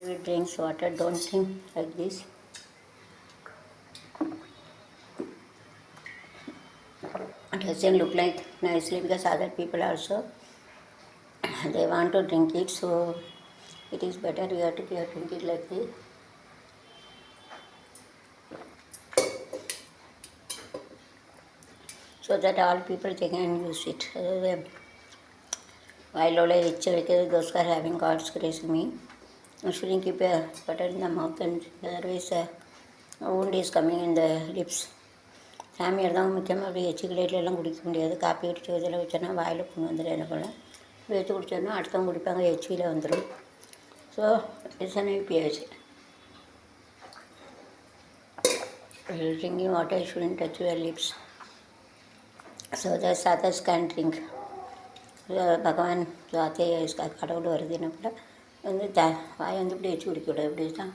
We drinks water, don't think like this. It doesn't look like nicely because other people also they want to drink it, so it is better you have to drink it like this. So that all people they can use it. While all those who are having God's grace in me, you shouldn't keep a butter in the mouth, and otherwise a wound is coming in the lips. சாமி எடுத்தாங்க முக்கியமாக அப்படி எச்சிக்கிலேட்லாம் குடிக்க முடியாது. Copy குடிச்சு இதில் வச்சோன்னா வாயில் புண்ணு வந்துடும். என்ன பண்ண வச்சு குடிச்சோன்னா அடுத்தவங்க குடிப்பாங்க, எச்சியில் வந்துடும். So it's an pH. Drinking water shouldn't touch your lips. So that others can drink. பகவான் ஜாத்திய கடவுள் வருதுன்னு கூட வந்து வாயை வந்து இப்படி வச்சு குடிக்கக்கூடாது. இப்படி தான்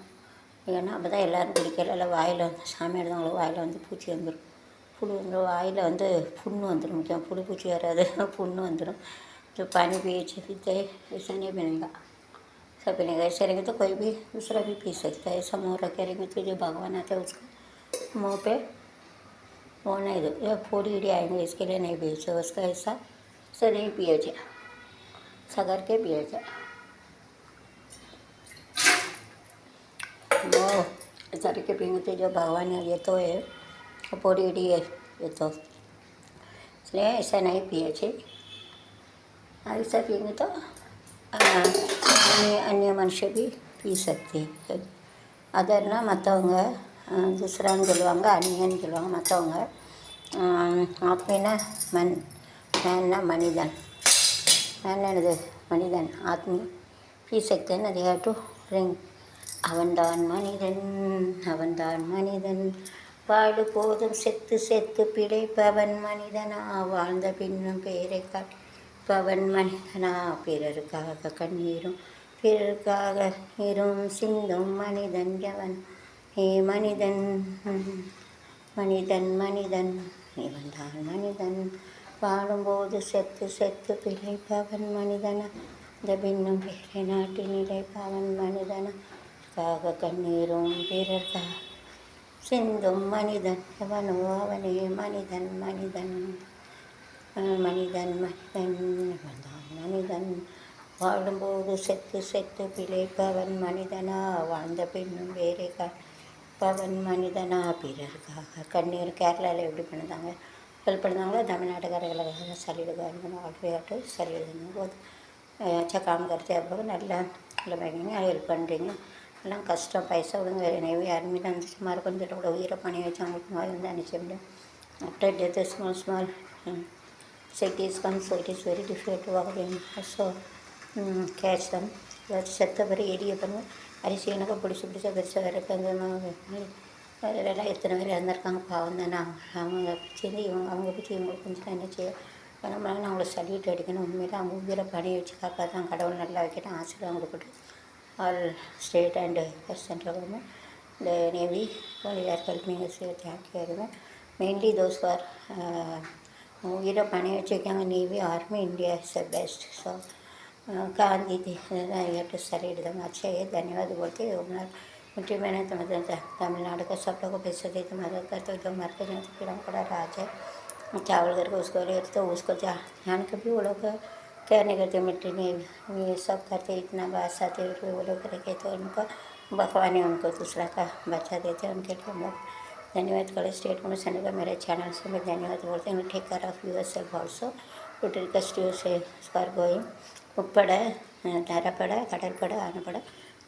ஏன்னா அப்போ தான் எல்லோரும் குடிக்கல. இல்லை வாயில் வந்து சாமி எடுத்தவங்களும் வாயில் வந்து பூச்சி வந்துடும், புழு வந்துடும், வாயில் வந்து புண்ணு வந்துடும். முக்கியம் புழு பூச்சி வராது, புண்ணு வந்துடும். तो पानी पिए पीते ऐसा नहीं बनेगा. सब बनेगा. ऐसे रहेंगे तो कोई भी दूसरा भी पी सकता है. ऐसा मुँह रखे रहेंगे तो जो भगवान आता है उसको मुँह पे वो नहीं दो, या फोड़ी उड़ी आएंगे, इसके लिए नहीं पिए. उसका ऐसा ऐसा नहीं पिए जाए, ऐसा करके पिए जाए. वो ऐसा करके पिएंगे तो जो भगवान ये तो है फोड़ी उड़ी है ये तो, इसलिए ऐसा नहीं पिए जाए. ऐसा पिएंगे तो अन्य मनुष्य भी पी सकते हैं. அதர்னா மற்றவங்க துஸ்ரான்னு சொல்லுவாங்க, அந்நியன்னு சொல்லுவாங்க. மற்றவங்க ஆத்மினா மேன்னா மனிதன், மேன்னது மனிதன், ஆத்மி பீ சக்தன். அது ஹேவ் டு ரிங். அவன்தான் மனிதன், அவன்தான் மனிதன், வாடு போதும் செத்து செத்து பிழைப்பவன் மனிதனா, வாழ்ந்த பின்னும் பேரை காப்பவன் மனிதனா, பிறருக்காக கண்ணீரும் பிறருக்காக நீரும் சிந்தும் மனிதன் எவன்? ஏ மனிதன், மனிதன் மனிதன் இவன்தான் மனிதன், வாழும்போது செத்து செத்து பிழைப்பவன் மனிதனா, இந்த பின்னும் பேரை நாட்டி நிலைப்பவன் மனிதனா, காக கண்ணீரும் பிறர்க்காக சிந்தும் மனிதன் எவனோ அவனே மனிதன். மனிதன் மனிதன் மனிதன் இவன்தான் மனிதன், வாழும்போது செத்து செத்து பிழைப்பவன் மனிதனா, வாழ்ந்த பின்னும் வேறே காப்பவன் மனிதனா, பிறருக்காக கண்ணீர். கேரளாவில் எப்படி பண்ணுறாங்க, ஹெல்ப் பண்ணுறாங்களோ தமிழ்நாட்டுக்காரர்களுக்காக சளிடுக்காரங்க ஆல்வேட்டு சளிடுங்க போது अच्छा काम करते आप लोग. நல்லா बैठेंगे हेल्प பண்ணுறீங்க. எல்லாம் கஷ்டம், பைசா விடுங்க. நிறைய யாருமே வந்து சும்மா கொஞ்சம் கூட உயிரை பணி வச்சு அவங்களுக்கு மாதிரி வந்து அனுப்பிச்ச முடியும். After death small cities come, so it is very difficult to walk in. So catch them. செத்த பிறகு எரிய பண்ணுவோம். அரிசி எனக்கு பிடிச்சி பெருசாக இருப்பாங்க. அதெல்லாம் எத்தனை பேர் இறந்துருக்காங்க, பாவம் தானே. அவங்க சேர்ந்து அவங்க பிடிச்சி இவங்களுக்கு கொஞ்சம் என்ன செய்யும். நம்மளால அவங்கள சல்யூட் அடிக்கணும். உண்மையில அவங்க உயிரை பணியை வச்சு காப்பாற்றான். கடவுள் நல்லா வைக்கணும், ஆசீர்வாதம் கொடுக்கட்டும். All state and central government, the Navy, all are helping us. Thank you very much. Mainly those who are உயிரை பணியை வச்சுருக்காங்க. Navy, army, India is the best. So Gandhi थे तो सलीड दम अच्छा है. धन्यवाद बोलते हैं. मुझे मैंने तमिलनाडु का सब लोगों को पैसे देते मदद करते, जो मर के जाते फिर हमको राज है चावल करके उसको ले तो उसको जान के भी वो लोग क्या नहीं करते. मिट्टी में ये सब करते, इतना बात आते वो लोग करके तो उनको भगवान है उनको दूसरा का बच्चा देते. उनके लिए हम लोग धन्यवाद करें. स्टेट कमीशन का मेरे चैनल से मैं धन्यवाद बोलते हैं. Take care of yourself also. would request you say for going உட்பட தரப்பட கடற்பட அனுப்பட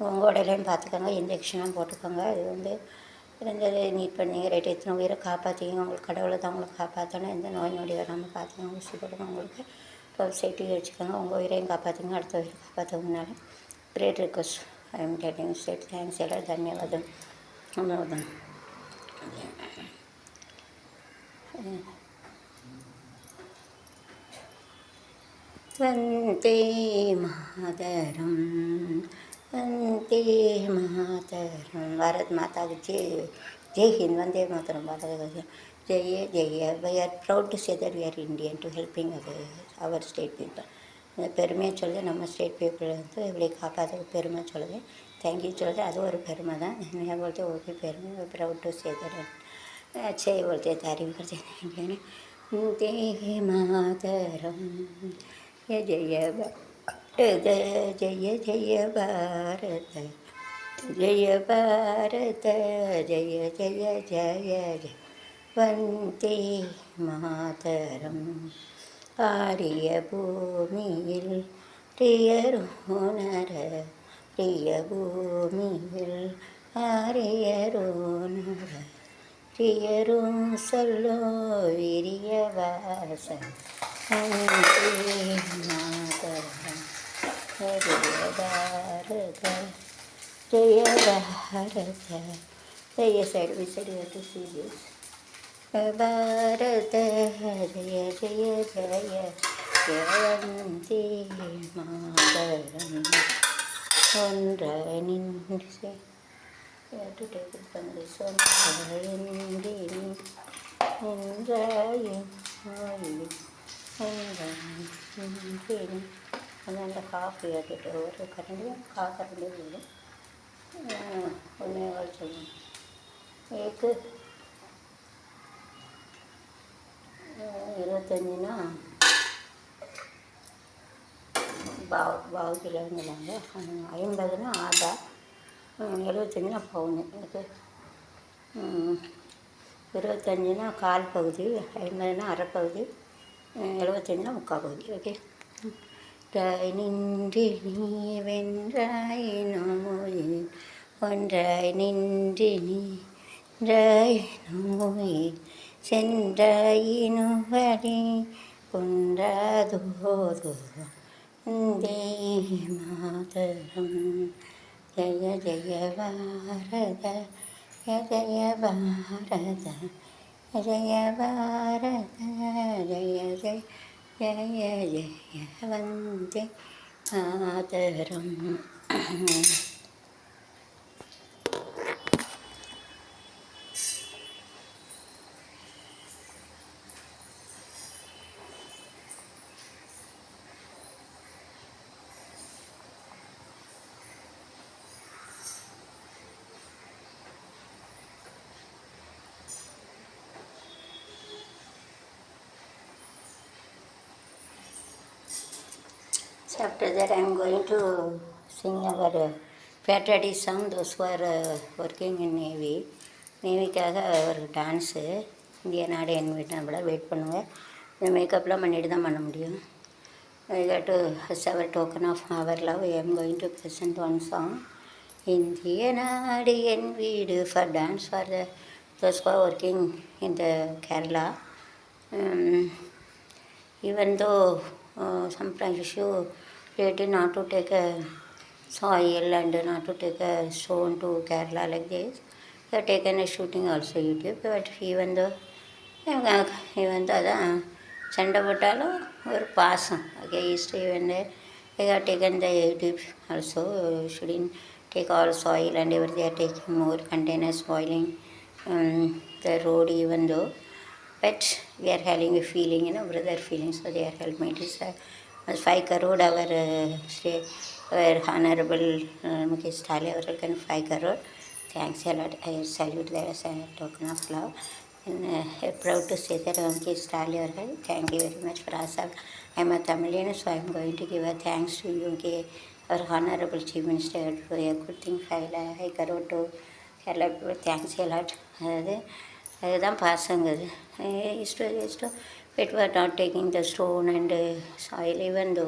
உங்கள் உடலையும் பார்த்துக்கோங்க. இன்ஜெக்ஷன்லாம் போட்டுக்கோங்க. அது வந்து இருந்தது நீட் பண்ணீங்க ரைட். எத்தனை உயிரை காப்பாற்றிங்க. உங்களுக்கு கடவுளை தான் உங்களை காப்பாற்றணும். எந்த நோய் நொடி வராமல் பார்த்துக்கோங்க. ஊசி போடுங்க. உங்களுக்கு டுவெல் சேஃப்டி வச்சுக்கோங்க. உங்கள் உயிரையும் காப்பாற்றுங்க. அடுத்த உயிரை காப்பாற்ற முன்னால் great request. I am getting state thanks. எல்லாம் தன்யவாதம். அவ்வளோதான். वन्दे मातरम, वन्दे मातरम. भारत माता की जय. जय हिंद. वन्दे मातरम. भारत जय जय. We are proud to say that we are Indian to helping our state people. பெருமையாக சொல்லுது. நம்ம ஸ்டேட் பீப்புள் வந்து இப்படி காப்பாற்ற பெருமை சொல்லுது. தேங்க்யூ சொல்கிறது அது ஒரு பெருமை தான். मैं बोलते वो भी பெருமை प्राउड टू से दैट अच्छे ही बोलते तारीफ करते हैं. वंदे मातरम जय जय भारत जय जय भारत जय भारत जय जय जय जय वन्दे मातरं. ആര്യ ഭൂമിയിൽ പ്രിയരുണര പ്രിയഭൂമിയിൽ ആര്യരുണര പ്രിയരും സല്ലോ വിരിയവാസ വന്ദേ മാതരം ജയ ഭാരത ജയ ഭാരത ജയ side by side to see this भारत जय जय जय जयवन्ती मातरम. ஒன்றினின்றே to take it from this one. ஒன்றினின்றே அந்த காஃபி ஏற்றிட்டு ஒரு கரண்டி காக்கரண்டி வரும் ஒன்றே சொல்லுங்கள் ஏக்கு 25னா பாவு கிலோங்கிறாங்க. 50னா ஆதா, 75னா பவுனு. எனக்கு 25னா கால் பகுதி, 50னா அரை பகுதி, 75னா முக்கால் பகுதி. ஓகே. நின்று நீ வென்றாய் நோயே ஒன்றாய் நின்று நீ வென்றாய் நோயே சென்றாயினு வழி கொண்டாதோதோ வந்தே மாதரம். ஜய ஜய பாரத ஜய பாரத ஜய பாரத ஜய ஜய ஜய ஜய Vande Mataram. So after that I am going to sing our patriotic song. Those who are working in Navy, நேவிக்காக ஒரு டான்ஸு இந்திய நாடு என் வீட்டு நம்மளால் வெயிட் பண்ணுங்கள். இந்த மேக்கப்லாம் பண்ணிட்டு தான் பண்ண முடியும். I got to as our token of our love I am going to present one song. இந்திய நாடு என் வீடு for dance for the those who are working in the Kerala. Even though sometimes issue related not to take a soil and not to take a stone to Kerala like this. They have taken a shooting also YouTube. But even though அதான் சண்டை போட்டாலும் ஒரு பாசம் against even they have taken the YouTube also. Shouldn't take all soil and everything. They are taking more containers spoiling the road even though. But we are having a feeling, brother feeling, so they are helping me. It is 5 crore our Honorable Mukesh Thale can 5 crore. Thanks a lot. I salute that as a token of love. And proud to say that Mukesh Thale, thank you very much for us. I am a Tamilian, so I am going to give a thanks to you, our Honorable Chief Minister, for a good thing. 5 crore to Kerala people. Thanks a lot. அதுதான் பாசங்கிறது. இஷ்டம் it were not taking the stone and soil even though